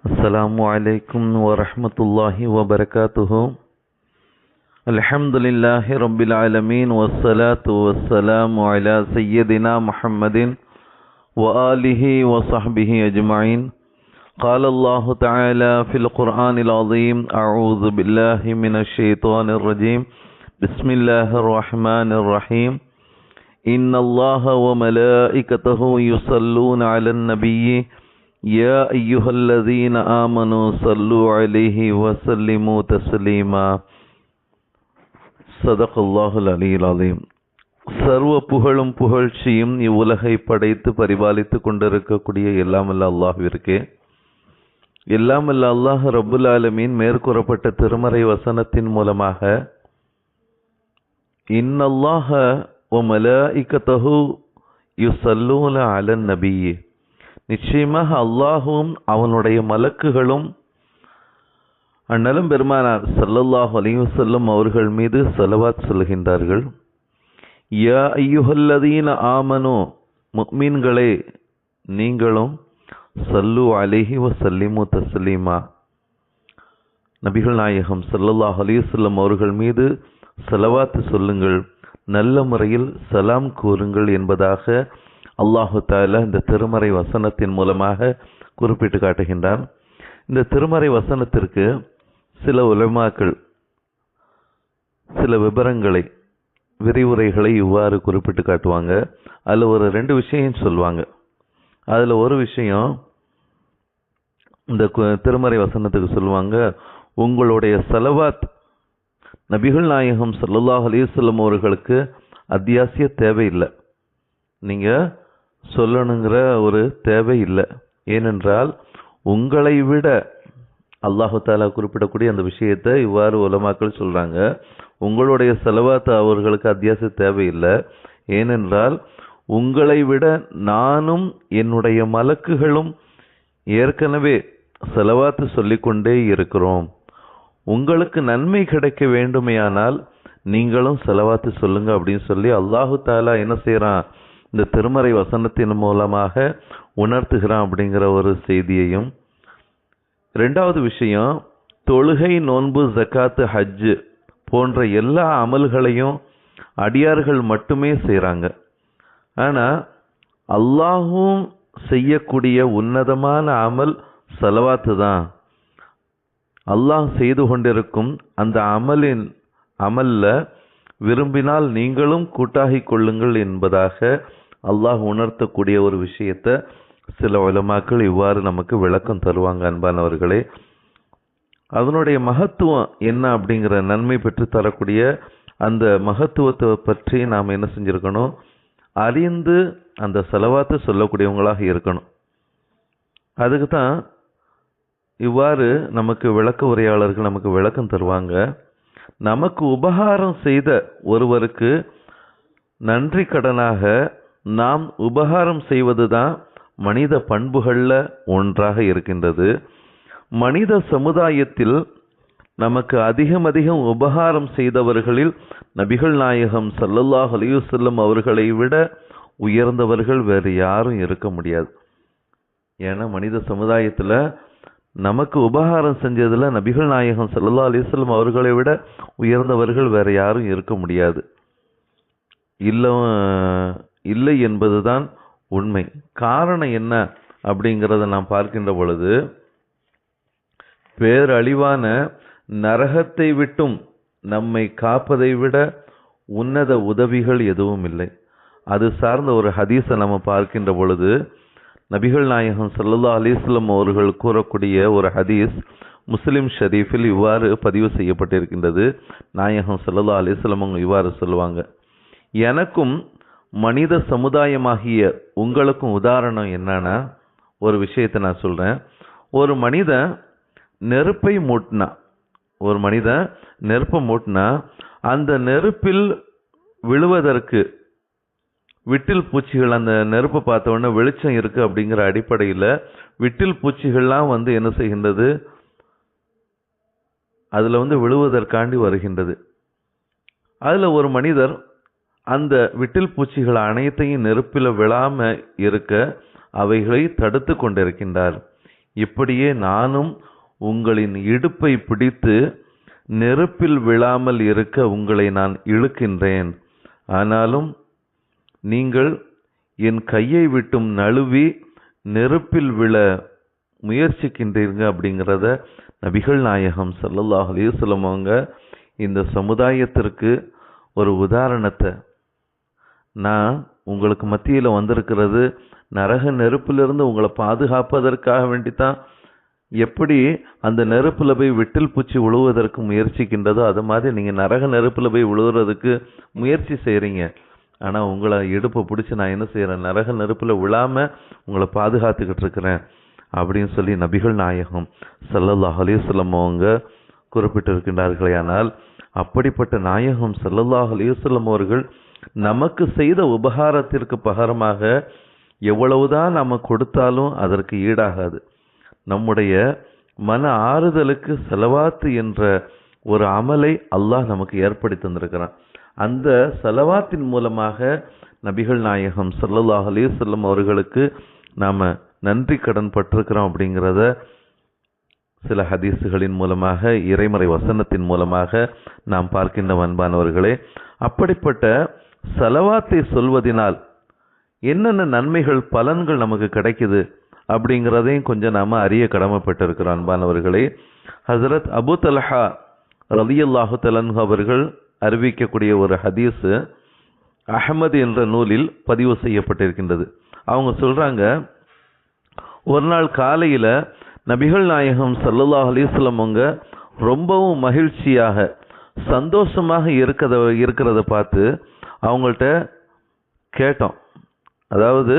السلام عليكم ورحمة الله وبركاته. الحمد لله رب العالمين والصلاة والسلام على سيدنا محمد وآله وصحبه أجمعين. قال الله تعالى في القرآن العظيم: أعوذ بالله من الشيطان الرجيم. بسم الله الرحمن الرحيم. إن الله وملائكته يصلون على النبي يا أيها الذين آمنوا صلوا عليه وسلموا تسليما. صدق الله العلي العظيم. சர்வ புகழும் புகழ்ச்சியும் இவ்வுலகை படைத்து பரிபாலித்து கொண்டிருக்கக்கூடிய எல்லாமல்ல அல்லாஹ்விற்கே. எல்லாமல்ல அல்லாஹ் ரப்புல் ஆலமீன் மேற்கூறப்பட்ட திருமறை வசனத்தின் மூலமாக இன்னல்லாஹ வ மலாயிகத்துஹு யுஸல்லூன அலன் நபிய்யி, நிச்சயமாக அல்லாஹும் அவனுடைய மலக்குகளும் அந்நலம் பெருமானார் ஸல்லல்லாஹு அலைஹி வஸல்லம் அவர்கள் மீது ஸலவாத் சொல்கின்றார்கள். யா அய்யுஹல்லதீன ஆமனு, முஃமின்களே நீங்களும் ஸல்லு அலைஹி வஸல்லிமு தஸ்லீமா, நபிகள் நாயகம் ஸல்லல்லாஹு அலைஹி வஸல்லம் அவர்கள் மீது ஸலவாத் சொல்லுங்கள், நல்ல முறையில் சலாம் கூறுங்கள் என்பதாக அல்லாஹு தஆலா இந்த திருமறை வசனத்தின் மூலமாக குறிப்பிட்டு காட்டுகின்றான். இந்த திருமறை வசனத்திற்கு சில உலமாக்கள் சில விபரங்களை, விரிவுரைகளை இவ்வாறு குறிப்பிட்டு காட்டுவாங்க. அதில் ஒரு 2 விஷயம் சொல்லுவாங்க. அதில் ஒரு விஷயம் இந்த திருமறை வசனத்துக்கு சொல்லுவாங்க, உங்களுடைய ஸலவாத் நபிகள் நாயகம் ஸல்லல்லாஹு அலைஹி வஸல்லம் அவர்களுக்கு அத்தியாவசிய தேவையில்லை, நீங்கள் சொல்லணுங்கிற ஒரு தேவை இல்லை. ஏனென்றால் உங்களை விட அல்லாஹு தஆலா குறிப்பிடக்கூடிய அந்த விஷயத்தை இவ்வாறு உலமாக்கள் சொல்கிறாங்க, உங்களுடைய ஸலவாத் அவர்களுக்கு அத்தியாவசிய தேவையில்லை. ஏனென்றால் உங்களை விட நானும் என்னுடைய மலக்குகளும் ஏற்கனவே ஸலவாத் சொல்லிக்கொண்டே இருக்கிறோம். உங்களுக்கு நன்மை கிடைக்க வேண்டுமையானால் நீங்களும் ஸலவாத் சொல்லுங்க அப்படின்னு சொல்லி அல்லாஹு தஆலா என்ன செய்கிறான், இந்த திருமறை வசனத்தின் மூலமாக உணர்த்துகிறான் அப்படிங்கிற ஒரு செய்தியையும். 2வது விஷயம், தொழுகை, நோன்பு, ஜக்காத்து, ஹஜ்ஜு போன்ற எல்லா அமல்களையும் அடியார்கள் மட்டுமே செய்கிறாங்க. ஆனால் அல்லாஹும் செய்யக்கூடிய உன்னதமான அமல் ஸலவாத்து தான். அல்லாஹ் செய்து கொண்டிருக்கும் அந்த அமல்ல விரும்பினால் நீங்களும் கூட்டாகி கொள்ளுங்கள் என்பதாக அல்லாஹ் உணர்த்தக்கூடிய ஒரு விஷயத்தை சில உலமாக்கள் இவ்வாறு நமக்கு விளக்கம் தருவாங்க. அன்பானவர்களே, அதனுடைய மகத்துவம் என்ன அப்படிங்கிற நன்மை பெற்று தரக்கூடிய அந்த மகத்துவத்தை பற்றி நாம் என்ன செஞ்சுருக்கணும், அறிந்து அந்த ஸலவாத்தை சொல்லக்கூடியவங்களாக இருக்கணும். அதுக்கு தான் இவ்வாறு நமக்கு விளக்க உரையாளர்கள் நமக்கு விளக்கம் தருவாங்க. நமக்கு உபகாரம் செய்த ஒருவருக்கு நன்றி கடனாக நாம் உபகாரம் செய்வது தான் மனித பண்புகளில் ஒன்றாக இருக்கின்றது. மனித சமுதாயத்தில் நமக்கு அதிகம் உபகாரம் செய்தவர்களில் நபிகள் நாயகம் ஸல்லல்லாஹு அலைஹி வஸல்லம் அவர்களை விட உயர்ந்தவர்கள் வேறு யாரும் இருக்க முடியாது. ஏன்னா மனித சமுதாயத்தில் நமக்கு உபகாரம் செஞ்சதில் நபிகள் நாயகம் ஸல்லல்லாஹு அலைஹி வஸல்லம் அவர்களை விட உயர்ந்தவர்கள் வேறு யாரும் இருக்க முடியாது. இல்லை என்பதுதான் உண்மை. காரணம் என்ன அப்படிங்கிறத நாம் பார்க்கின்ற பொழுது, பேரழிவான நரகத்தை விட்டும் நம்மை காப்பதை விட உன்னத உதவிகள் எதுவும் இல்லை. அது சார்ந்த ஒரு ஹதீஸை நம்ம பார்க்கின்ற பொழுது, நபிகள் நாயகம் ஸல்லல்லாஹு அலைஹி வஸல்லம் அவர்கள் கூறக்கூடிய ஒரு ஹதீஸ் முஸ்லிம் ஷரீஃபில் இவ்வாறு பதிவு செய்யப்பட்டிருக்கின்றது. நாயகம் ஸல்லல்லாஹு அலைஹி வஸல்லம் அவங்க இவ்வாறு சொல்லுவாங்க, எனக்கும் மனித சமுதாயமாகிய உங்களுக்கும் உதாரணம் என்னன்னா, ஒரு விஷயத்தை நான் சொல்கிறேன். ஒரு மனிதன் நெருப்பை மூட்டினா அந்த நெருப்பில் விழுவதற்கு விட்டில் பூச்சிகள் அந்த நெருப்பை பார்த்த உடனே வெளிச்சம் இருக்குது அப்படிங்கிற அடிப்படையில் விட்டில் பூச்சிகள்லாம் என்ன செய்கின்றது, அதில் விழுவதற்காண்டி வருகின்றது. அதில் ஒரு மனிதர் அந்த விட்டில் பூச்சிகள் அனைத்தையும் நெருப்பில் விழாமல் இருக்க அவைகளை தடுத்து கொண்டிருக்கின்றார். இப்படியே நானும் உங்களின் இடுப்பை பிடித்து நெருப்பில் விழாமல் இருக்க உங்களை நான் இழுக்கின்றேன். ஆனாலும் நீங்கள் என் கையை விட்டும் நழுவி நெருப்பில் விழ முயற்சிக்கின்றீர்கள் அப்படிங்கிறத நபிகள் நாயகம் ஸல்லல்லாஹு அலைஹி வஸல்லம் அவங்க இந்த சமுதாயத்திற்கு ஒரு உதாரணத்தை, நான் உங்களுக்கு மத்தியில் வந்திருக்கிறது நரக நெருப்பிலிருந்து உங்களை பாதுகாப்பதற்காக வேண்டித்தான். எப்படி அந்த நெருப்பில் போய் விட்டில் பூச்சி விழுவதற்கு முயற்சிக்கின்றதோ அது மாதிரி நீங்கள் நரக நெருப்பில் போய் விழுவுறதுக்கு முயற்சி செய்கிறீங்க. ஆனால் உங்களை இடுப்பை பிடிச்சி நான் என்ன செய்கிறேன், நரக நெருப்பில் விழாமல் உங்களை பாதுகாத்துக்கிட்டு இருக்கிறேன் அப்படின்னு சொல்லி நபிகள் நாயகம் ஸல்லல்லாஹு அலைஹி வஸல்லம் அவங்க குறிப்பிட்டிருக்கின்றார்களே. ஆனால் அப்படிப்பட்ட நாயகம் ஸல்லல்லாஹு அலைஹி வஸல்லம் அவர்கள் நமக்கு செய்த உபகாரத்திற்கு பகரமாக எவ்வளவுதான் நம்ம கொடுத்தாலும் அதற்கு ஈடாகாது. நம்முடைய மன ஆறுதலுக்கு ஸலவாத்து என்ற ஒரு அமலை அல்லாஹ் நமக்கு ஏற்படுத்தி தந்திருக்கிறான். அந்த ஸலவாத்தின் மூலமாக நபிகள் நாயகம் ஸல்லல்லாஹு அலைஹி வஸல்லம் அவர்களுக்கு நாம் நன்றி கடன் பட்டிருக்கிறோம் அப்படிங்கிறத சில ஹதீஸுகளின் மூலமாக, இறைமறை வசனத்தின் மூலமாக நாம் பார்க்கின்ற அன்பானவர்களே. அப்படிப்பட்ட ஸலவாத்தை சொல்வதனால் என்னென்ன நன்மைகள், பலன்கள் நமக்கு கிடைக்குது அப்படிங்கிறதையும் கொஞ்சம் நாம் அறிய கடமைப்பட்டிருக்கிறோம் அன்பானவர்களே. ஹஸரத் அபூ தல்ஹா ரலியல்லாஹு தஆலா அன்ஹு அவர்கள் அறிவிக்கக்கூடிய ஒரு ஹதீஸ் அஹ்மது என்ற நூலில் பதிவு செய்யப்பட்டிருக்கின்றது. அவங்க சொல்றாங்க, ஒரு நாள் காலையில் நபிகள் நாயகம் ஸல்லல்லாஹு அலைஹி வஸல்லம் அவங்க ரொம்பவும் மகிழ்ச்சியாக சந்தோஷமாக இருக்கிறத பார்த்து அவங்கள்ட்ட கேட்டோம். அதாவது,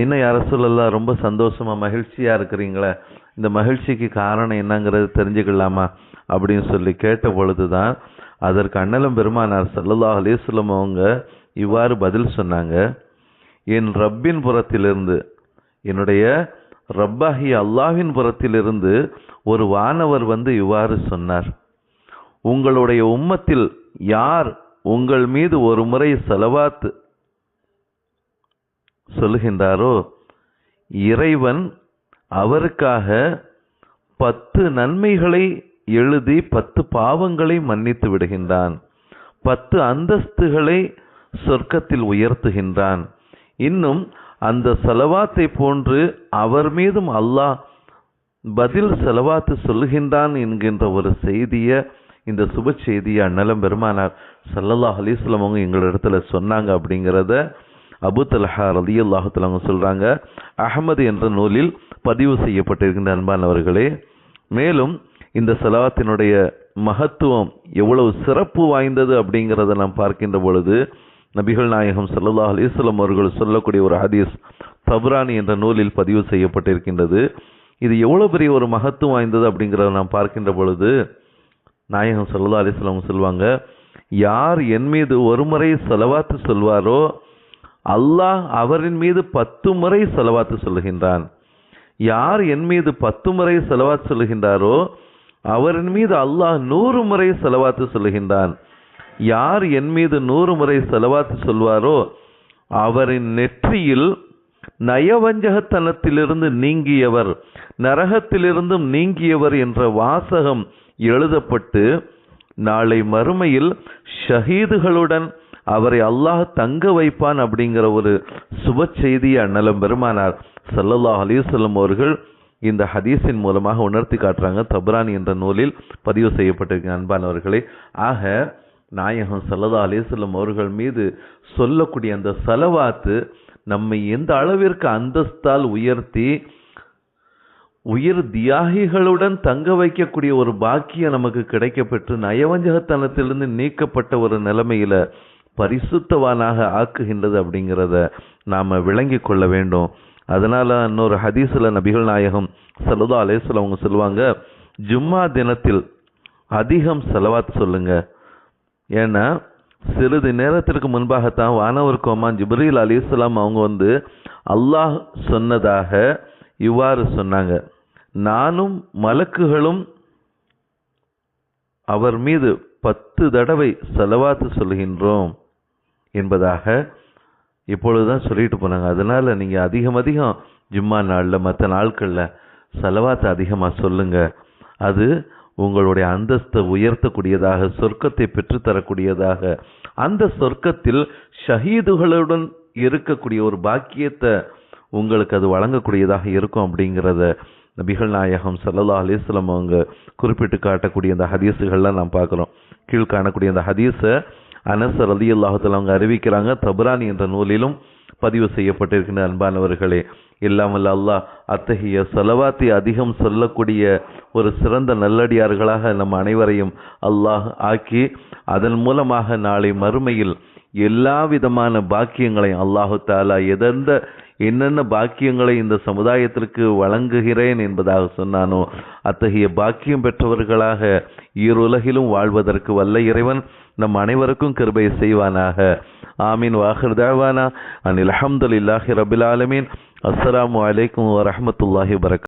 என்ன யா ரசூலல்லாஹ் ரொம்ப சந்தோஷமாக மகிழ்ச்சியாக இருக்கிறீங்களே, இந்த மகிழ்ச்சிக்கு காரணம் என்னங்கிறது தெரிஞ்சுக்கலாமா அப்படின்னு சொல்லி கேட்ட பொழுது தான் அதற்கு அண்ணலும் பெருமானார் ஸல்லல்லாஹு அலைஹி வஸல்லம் அவங்க இவ்வாறு பதில் சொன்னாங்க. என் ரப்பின் புறத்திலிருந்து, என்னுடைய ரப்பாகிய அல்லாஹ்வின் புறத்திலிருந்து ஒரு வானவர் வந்து இவ்வாறு சொன்னார், உங்களுடைய உம்மத்தில் யார் உங்கள் மீது ஒரு முறை ஸலவாத் சொல்லுகின்றாரோ இறைவன் அவருக்காக 10 நன்மைகளை எழுதி 10 பாவங்களை மன்னித்து விடுகின்றான், 10 அந்தஸ்துகளை சொர்க்கத்தில் உயர்த்துகின்றான். இன்னும் அந்த ஸலவாத்தை போன்று அவர் மீதும் அல்லாஹ் பதில் ஸலவாத்து சொல்லுகின்றான் என்கின்ற ஒரு செய்தியை, இந்த சுப செய்தியை அண்ணலம் பெருமானார் ஸல்லல்லாஹு அலைஹி வஸல்லம் அவங்க எங்களிடத்துல சொன்னாங்க அப்படிங்கிறத அபூ தல்ஹா ரலியல்லாஹு தஆலா அவங்க சொல்றாங்க. அஹ்மது என்ற நூலில் பதிவு செய்யப்பட்டிருக்கின்ற அன்பானவர்களே. மேலும் இந்த ஸலவாத்தினுடைய மகத்துவம் எவ்வளவு சிறப்பு வாய்ந்தது அப்படிங்கிறத நாம் பார்க்கின்ற பொழுது நபிகள் நாயகம் ஸல்லல்லாஹு அலைஹி வஸல்லம் அவர்கள் சொல்லக்கூடிய ஒரு ஹதீஸ் தப்ரானி என்ற நூலில் பதிவு செய்யப்பட்டிருக்கின்றது. இது எவ்வளவு பெரிய ஒரு மகத்துவம் வாய்ந்தது அப்படிங்கிறத நாம் பார்க்கின்ற பொழுது நாயகம் ஸல்லல்லாஹு அலைஹி வஸல்லம் சொல்வாங்க, யார் என் மீது ஒரு முறை ஸலவாத்து சொல்வாரோ அல்லாஹ் அவரின் மீது 10 முறை ஸலவாத்து சொல்லுகின்றான். யார் என் மீது 10 முறை ஸலவாத் சொல்லுகின்றாரோ அவரின் மீது அல்லாஹ் 100 முறை ஸலவாத்து சொல்லுகின்றான். யார் என் மீது 100 முறை ஸலவாத்து சொல்வாரோ அவரின் நெற்றியில் நயவஞ்சகத்தனத்திலிருந்து நீங்கியவர், நரகத்திலிருந்தும் நீங்கியவர் என்ற வாசகம் எழுதப்பட்டு நாளை மறுமையில் ஷஹீதுகளுடன் அவரை அல்லாஹ் தங்க வைப்பான் அப்படிங்கிற ஒரு சுப செய்தியை அண்ணலம் பெருமானார் ஸல்லல்லாஹு அலைஹி வஸல்லம் அவர்கள் இந்த ஹதீஸின் மூலமாக உணர்த்தி காட்டுறாங்க. தப்ரானி என்ற நூலில் பதிவு செய்யப்பட்டிருக்க அன்பானவர்களே. ஆக நாயகம் ஸல்லல்லாஹு அலைஹி வஸல்லம் அவர்கள் மீது சொல்லக்கூடிய அந்த ஸலவாத்து நம்மை எந்த அளவிற்கு அந்தஸ்தால் உயர்த்தி உயிர் தியாகிகளுடன் தங்க வைக்கக்கூடிய ஒரு பாக்கியம் நமக்கு கிடைக்கப்பெற்று நயவஞ்சகத்தனத்திலிருந்து நீக்கப்பட்ட ஒரு நிலைமையில பரிசுத்தவானாக ஆக்குகின்றது அப்படிங்கிறத நாம் விளங்கி கொள்ள வேண்டும். அதனால இன்னொரு ஹதீஸில் நபிகள் நாயகம் ஸல்லல்லாஹு அலைஹி வஸல்லம் அவங்க சொல்லுவாங்க, ஜும்மா தினத்தில் அதிகம் ஸலவாத் சொல்லுங்க. ஏன்னா சிறிது நேரத்திற்கு முன்பாகத்தான் வானவர் கோமான் ஜிப்ரீல் அலைஹிஸ்ஸலாம் அவங்க வந்து அல்லாஹ் சொன்னதாக இவ்வாறு சொன்னாங்க, நானும் மலக்குகளும் அவர் மீது 10 தடவை ஸலவாத்து சொல்கின்றோம் என்பதாக இப்பொழுதுதான் சொல்லிட்டு போனாங்க. அதனால நீங்கள் அதிகம் ஜும்மா நாளில் மற்ற நாட்களில் ஸலவாத்தை அதிகமாக சொல்லுங்க. அது உங்களுடைய அந்தஸ்தை உயர்த்தக்கூடியதாக, சொர்க்கத்தை பெற்றுத்தரக்கூடியதாக, அந்த சொர்க்கத்தில் ஷஹீதுகளுடன் இருக்கக்கூடிய ஒரு பாக்கியத்தை உங்களுக்கு அது வழங்கக்கூடியதாக இருக்கும் அப்படிங்கிறத நபிகள் நாயகம் ஸல்லல்லாஹு அலைஹி வஸல்லம் அவங்க குறிப்பிட்டு காட்டக்கூடிய அந்த ஹதீஸுகள்லாம் நாம் பார்க்குறோம். கீழ் காணக்கூடிய அந்த ஹதீஸை அனஸ் ரலியல்லாஹு தஆலா அவங்க அறிவிக்கிறாங்க. தபரானி என்ற நூலிலும் பதிவு செய்யப்பட்டிருக்கின்ற அன்பானவர்களே, எல்லாம் வல்ல அல்லாஹ் அத்தகைய ஸலவாத்தை அதிகம் சொல்லக்கூடிய ஒரு சிறந்த நல்லடியார்களாக நம் அனைவரையும் அல்லாஹ் ஆக்கி, அதன் மூலமாக நாளை மறுமையில் எல்லா விதமான பாக்கியங்களையும் அல்லாஹு தஆலா என்னென்ன பாக்கியங்களை இந்த சமுதாயத்திற்கு வழங்குகிறேன் என்பதாக சொன்னானோ அத்தகைய பாக்கியம் பெற்றவர்களாக ஈருலகிலும் வாழ்வதற்கு வல்ல இறைவன் நம் அனைவருக்கும் கிருபை செய்வானாக. ஆமீன். வாஹிர் தஅவானா அனில் ஹம்துலில்லாஹி ரப்பில் ஆலமீன். அஸ்ஸலாமு அலைக்கும் வரஹ்மத்துல்லாஹி வபரகாத்துஹு.